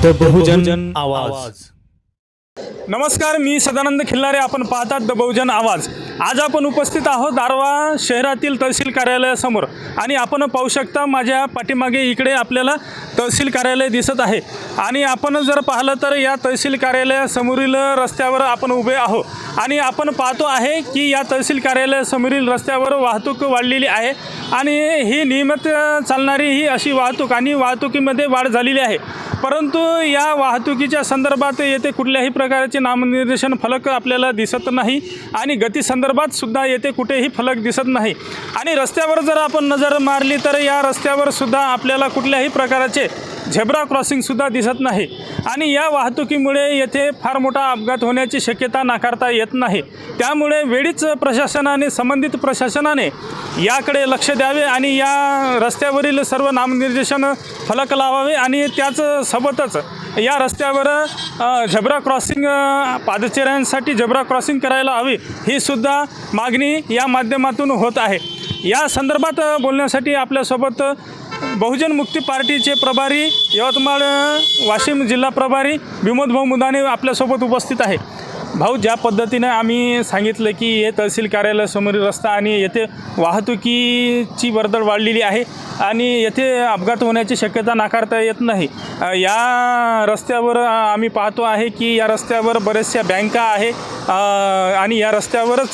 The बहुजन आवाज। नमस्कार, मी सदानंद खिल्लारे, आपण पाहतात द बहुजन आवाज। आज आपण उपस्थित आहोत दारव्हा शहरातील तहसील कार्यालयासमोर आणि आपण पाहू शकता माझ्या पाठीमागे इकडे आपल्याला तहसील कार्यालय दिसत आहे आणि आपण जर पाहिलं तर या तहसील कार्यालयासमोरील रस्त्यावर आपण उभे आहोत आणि आपण पाहतो आहे की या तहसील कार्यालयासमोरील रस्त्यावर वाहतूक वाढलेली आहे आणि ही नियमित चालणारी ही अशी वाहतूक आणि वाहतुकीमध्ये वाढ झालेली आहे। परंतु या वाहतुकीच्या संदर्भात येथे कुठल्याही प्रकारचे नामनिर्देशन फलक आपल्याला दिसत नाही आणि गती संदर्भात सुद्धा येथे कुठेही फलक दिसत नाही आणि रस्त्यावर जर आपण नजर मारली तर या रस्त्यावर सुद्धा आपल्याला कुठल्याही प्रकारचे झेब्रा क्रॉसिंग सुद्धा दिसत नाही आणि या वाहतुकीमुळे येथे फार मोठा अपघात होण्याची शक्यता नाकारता येत नाही। त्यामुळे वेळीच प्रशासनाने संबंधित प्रशासनाने याकडे लक्ष द्यावे आणि या रस्त्यावरील सर्व नामनिर्देशन फलक लावावे आणि त्याच सोबतच या रस्त्यावर झेब्रा क्रॉसिंग पादचाऱ्यांसाठी झेब्रा क्रॉसिंग करायला हवी ही सुद्धा मागणी या माध्यमातून होत आहे। या संदर्भात बोलण्यासाठी आपल्यासोबत बहुजन मुक्ती पार्टीचे प्रभारी यवतमाळ वाशिम जिल्हा प्रभारी विमोद भाऊ मुदाने आपल्यासोबत उपस्थित आहे। भाऊ, ज्या पद्धतीने आम्ही सांगितलं की हे तहसील कार्यालयासमोरील रस्ता आणि येथे वाहतुकीची वर्दळ वाढलेली आहे आणि येथे अपघात होण्याची शक्यता नाकारता येत नाही। या रस्त्यावर आम्ही पाहतो आहे की या रस्त्यावर बऱ्याचशा बँका आहे आणि या रस्त्यावरच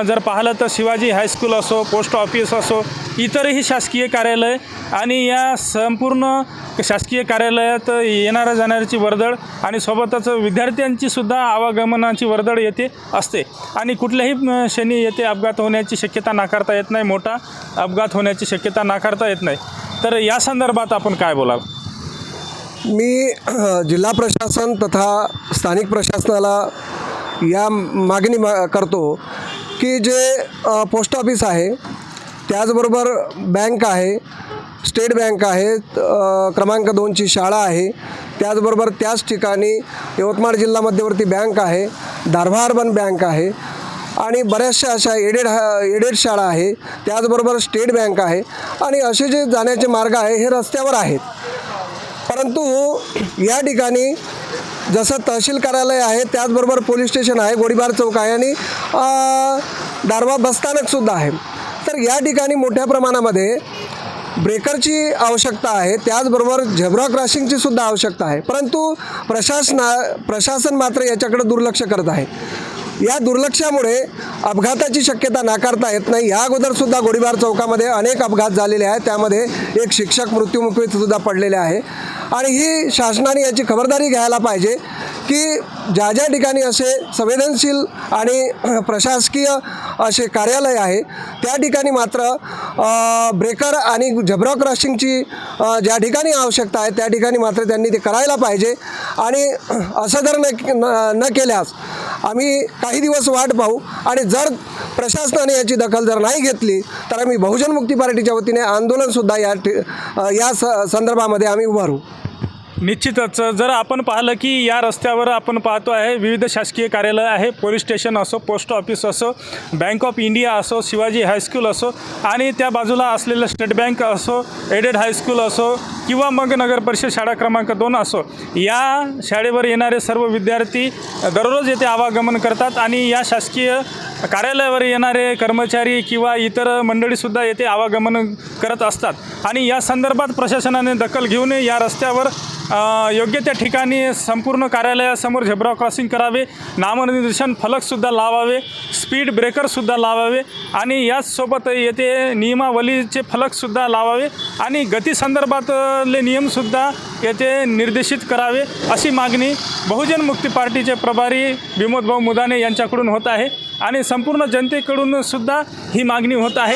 जर पाहिलं तर शिवाजी हायस्कूल असो, पोस्ट ऑफिस असो, इतरही शासकीय कार्यालय आणि या संपूर्ण शासकीय कार्यालयात येणाऱ्या जाणाऱ्याची वर्दळ आणि सोबतच विद्यार्थ्यांची सुद्धा आवागमनाची वर्दळ येथे असते आणि कुठल्याही क्षणी येथे अपघात होण्याची शक्यता नाकारता येत नाही, मोठा अपघात होण्याची शक्यता नाकारता येत नाही। तर या संदर्भात आपण काय बोलाल? मी जिल्हा प्रशासन तथा स्थानिक प्रशासनाला या मागणी करतो की जे पोस्ट ऑफिस आहे, त्याचबरोबर बँक आहे, स्टेट बँक आहे, क्रमांक 2ची शाळा आहे, त्याचबरोबर त्याच ठिकाणी यवतमाळ जिल्हा मध्यवर्ती बँक आहे, दारव्हा अर्बन बँक आहे आणि बऱ्याचशा अशा एडेड शाळा आहे, त्याचबरोबर स्टेट बँक आहे आणि असे जे जाण्याचे मार्ग आहे हे रस्त्यावर आहेत। परंतु या ठिकाणी जसं तहसील कार्यालय आहे, त्याचबरोबर पोलीस स्टेशन आहे, गोळीबार चौक आहे आणि दारव्हा बसस्थानकसुद्धा आहे। तर या ठिकाणी मोठ्या प्रमाणामध्ये ब्रेकरची आवश्यकता आहे, त्याचबरोबर झेब्रा क्रॉसिंगची सुद्धा आवश्यकता आहे। परंतु प्रशासन मात्र याच्याकडे दुर्लक्ष करत आहे। या दुर्लक्षामुळे अपघाताची शक्यता नाकारता येत नाही। या अगोदरसुद्धा गोळीबार चौकामध्ये अनेक अपघात झालेले आहेत, त्यामध्ये एक शिक्षक मृत्युमुखीसुद्धा पडलेले आहे आणि ही शासनाने याची खबरदारी घ्यायला पाहिजे की ज्या ज्या ठिकाणी असे संवेदनशील आणि प्रशासकीय असे कार्यालय आहे त्या ठिकाणी मात्र ब्रेकर आणि झेब्रा क्रॉसिंगची ज्या ठिकाणी आवश्यकता आहे त्या ठिकाणी मात्र त्यांनी ते करायला पाहिजे आणि असं जर न केल्यास आम्ही काही दिवस वाट पाहू आणि जर प्रशासनाने याची दखल जर नाही घेतली तर आम्ही बहुजन मुक्ती पार्टीच्या वतीने आंदोलनसुद्धा या संदर्भामध्ये आम्ही उभारू। निश्चितच जर आपण पाहिलं की या रस्त्यावर आपण पाहतो आहे विविध शासकीय कार्यालय आहे, पोलीस स्टेशन असो, पोस्ट ऑफिस असो, बँक ऑफ इंडिया असो, शिवाजी हायस्कूल असो आणि त्या बाजूला असलेलं स्टेट बँक असो, एडेड हायस्कूल असो किंवा मग नगर परिषद शाळा क्रमांक 2 असो, या शाळेवर येणारे सर्व विद्यार्थी दररोज येथे आवागमन करतात आणि या शासकीय कार्यालयावर येणारे कर्मचारी किंवा इतर मंडळीसुद्धा येथे आवागमन करत असतात आणि या संदर्भात प्रशासनाने दखल घेऊन या रस्त्यावर योग्य त्या ठिकाणी संपूर्ण कार्यालयासमोर झेब्रा क्रॉसिंग करावे, नामनिर्देशन फलकसुद्धा लावावे, स्पीड ब्रेकरसुद्धा लावावे आणि याचसोबत येथे नियमावलीचे फलकसुद्धा लावावे आणि गती संदर्भातले नियमसुद्धा येथे निर्देशित करावे अशी मागणी बहुजन मुक्ती पार्टीचे प्रभारी विमोद भाऊ मुदाने यांच्याकडून होत आहे आणि संपूर्ण जनतेकडून सुद्धा ही मागणी होत आहे।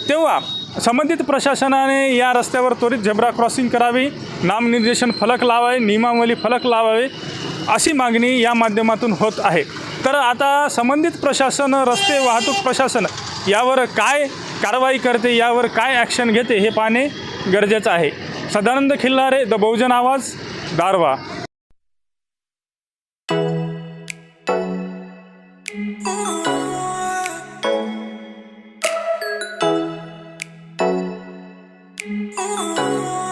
तेव्हा संबंधित प्रशासनाने या रस्त्यावर त्वरित झेब्रा क्रॉसिंग करावी, नामनिर्देशन फलक लावावे, नियमावली फलक लावावे अशी मागणी या माध्यमातून होत आहे। तर आता संबंधित प्रशासन, रस्ते वाहतूक प्रशासन यावर काय कारवाई करते, यावर काय ॲक्शन घेते हे पाहणे गरजेचं आहे। सदानंद खिल्लारे, द बहुजन आवाज, दारव्हा। Oh